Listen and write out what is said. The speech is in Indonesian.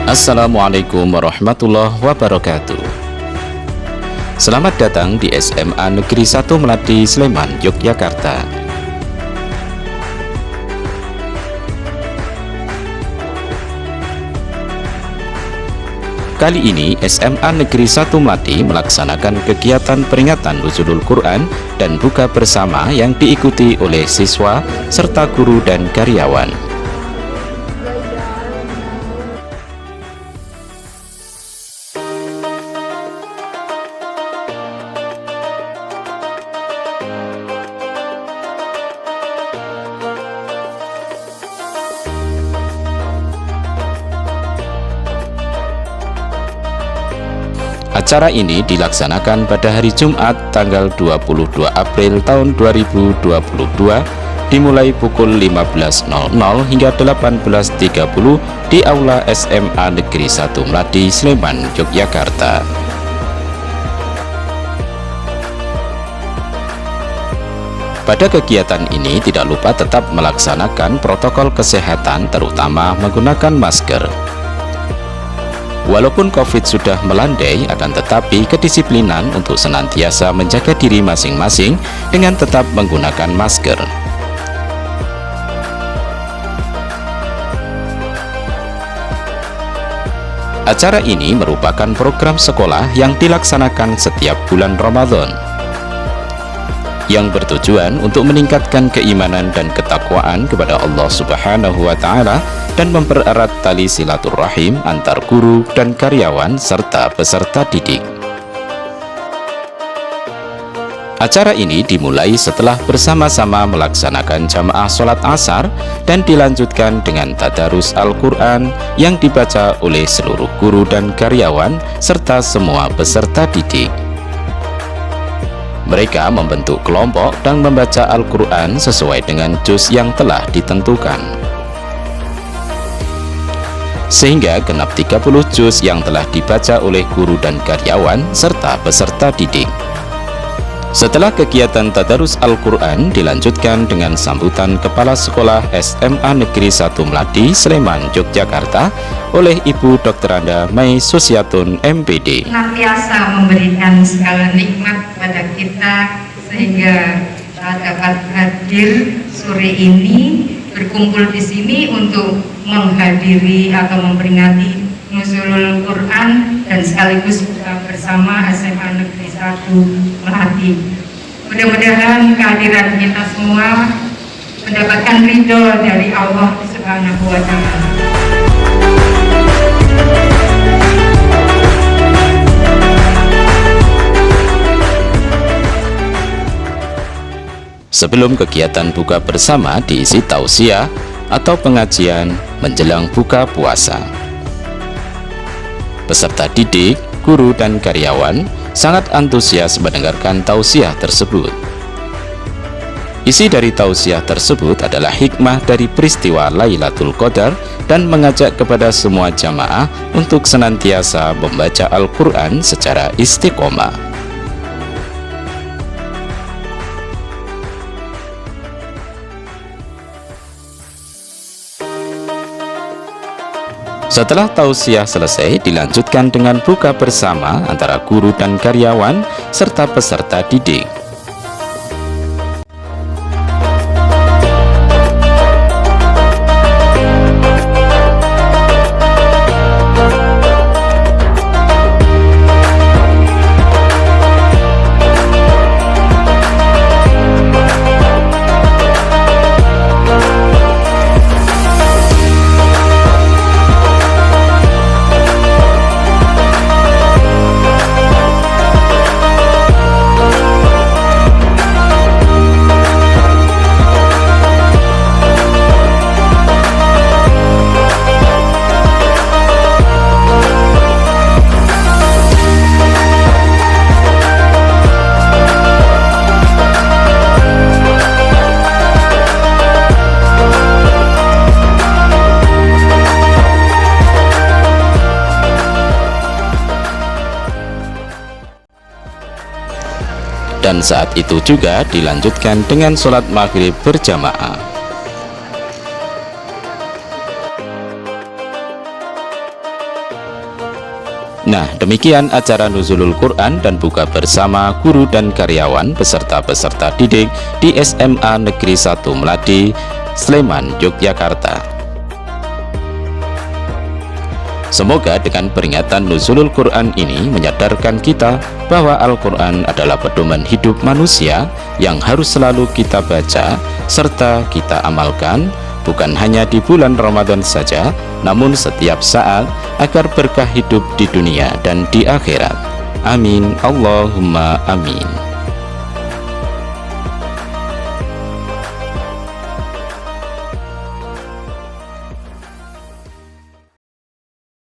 Assalamualaikum warahmatullahi wabarakatuh. Selamat datang di SMA Negeri 1 Melati, Sleman, Yogyakarta. Kali ini SMA Negeri 1 Melati melaksanakan kegiatan peringatan Nuzulul Quran dan buka bersama yang diikuti oleh siswa serta guru dan karyawan. Acara ini dilaksanakan pada hari Jumat tanggal 22 April tahun 2022 dimulai pukul 15.00 hingga 18.30 di Aula SMA Negeri 1 Melati, Sleman, Yogyakarta. Pada kegiatan ini tidak lupa tetap melaksanakan protokol kesehatan, terutama menggunakan masker. Walaupun COVID sudah melandai, akan tetapi kedisiplinan untuk senantiasa menjaga diri masing-masing dengan tetap menggunakan masker. Acara ini merupakan program sekolah yang dilaksanakan setiap bulan Ramadan, yang bertujuan untuk meningkatkan keimanan dan ketakwaan kepada Allah Subhanahu wa Ta'ala dan mempererat tali silaturahim antar guru dan karyawan serta peserta didik. Acara ini dimulai setelah bersama-sama melaksanakan jamaah sholat asar dan dilanjutkan dengan tadarus Al-Quran yang dibaca oleh seluruh guru dan karyawan serta semua peserta didik. Mereka membentuk kelompok dan membaca Al-Quran sesuai dengan juz yang telah ditentukan, sehingga genap 30 juz yang telah dibaca oleh guru dan karyawan serta peserta didik. Setelah kegiatan tadarus Al-Quran dilanjutkan dengan sambutan Kepala Sekolah SMA Negeri 1 Melati, Sleman, Yogyakarta oleh Ibu Dr. Anda Mai Susiatun, MPD. Senantiasa memberikan segala nikmat kepada kita sehingga kita dapat hadir sore ini berkumpul di sini untuk menghadiri atau memperingati Nuzulul Quran dan sekaligus buka bersama SMA Negeri 1 Melati. Mudah-mudahan kehadiran kita semua mendapatkan ridho dari Allah Subhanahu wa Ta'ala. Sebelum kegiatan buka bersama diisi tausiah atau pengajian menjelang buka puasa. Peserta didik, guru dan karyawan sangat antusias mendengarkan tausiah tersebut. Isi dari tausiah tersebut adalah hikmah dari peristiwa Lailatul Qadar dan mengajak kepada semua jamaah untuk senantiasa membaca Al-Quran secara istiqomah. Setelah tausiah selesai, dilanjutkan dengan buka bersama antara guru dan karyawan serta peserta didik. Dan saat itu juga dilanjutkan dengan sholat maghrib berjamaah. Nah, demikian acara Nuzulul Quran dan buka bersama guru dan karyawan beserta peserta didik di SMA Negeri 1 Melati, Sleman, Yogyakarta. Semoga dengan peringatan Nuzulul Quran ini menyadarkan kita bahwa Al-Quran adalah pedoman hidup manusia yang harus selalu kita baca serta kita amalkan, bukan hanya di bulan Ramadan saja, namun setiap saat, agar berkah hidup di dunia dan di akhirat. Amin, Allahumma amin.